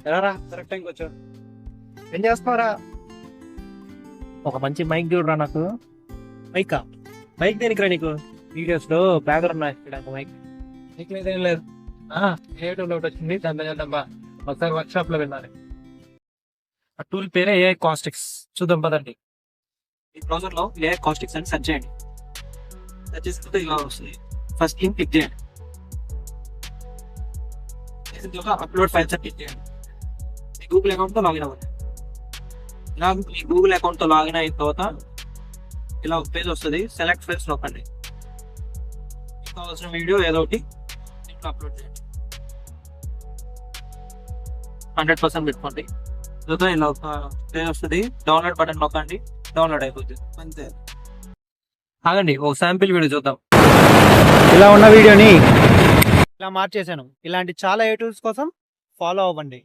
ఎలారా కరెక్ట్ టైంకి వచ్చావు? ఏం చేస్తున్నారా? ఒక మంచి మైక్ చూడరా నాకు. మైకా? మైక్ దేనికి రా నీకు? వీడియోస్ లో బ్యాక్గ్రౌండ్ నాయకు మైక్. నీకు లేదేం లేదు. ఏటూలో ఒకటి వచ్చింది, దాంట్లో చేద్దాం బా. ఒకసారి వర్క్ షాప్ లో వెళ్ళాలి. ఆ టూల్ పేరే ఏఐ కాస్టిక్స్. చూద్దాం పదండి. ఈ బ్రౌజర్ లో ఏఐ కాస్టిక్స్ అని సెర్చ్ చేయండి. సెర్చ్ చేసుకుంటే ఇలా వస్తుంది. ఫస్ట్ లింక్ క్లిక్ చేయండి. అప్లోడ్ ఫైల్స్ అని క్లిక్ చేయండి. మీ గూగుల్ అకౌంట్ తో లాగిన్ అవ్వండి. ఇలా మీ గూగుల్ అకౌంట్ తో లాగిన్ అయిన తర్వాత ఇలా ఒక పేజ్ వస్తుంది. సెలెక్ట్ ఫైల్స్ నొక్కండి. మీకు కావాల్సిన వీడియో ఏదో ఒకటి దీంట్లో అప్లోడ్ చేయండి. 100% పెట్టుకోండి. తర్వాత ఇలా ఒక పేజ్ వస్తుంది. డౌన్లోడ్ బటన్ నొక్కండి. డౌన్లోడ్ అయిపోతుంది. అంతే. ఆగండి, ఒక శాంపిల్ వీడియో చూద్దాం. ఇలా ఉన్న వీడియోని ఇలా మార్చేశాను. ఇలాంటి చాలా ఏ టూల్స్ కోసం ఫాలో అవ్వండి.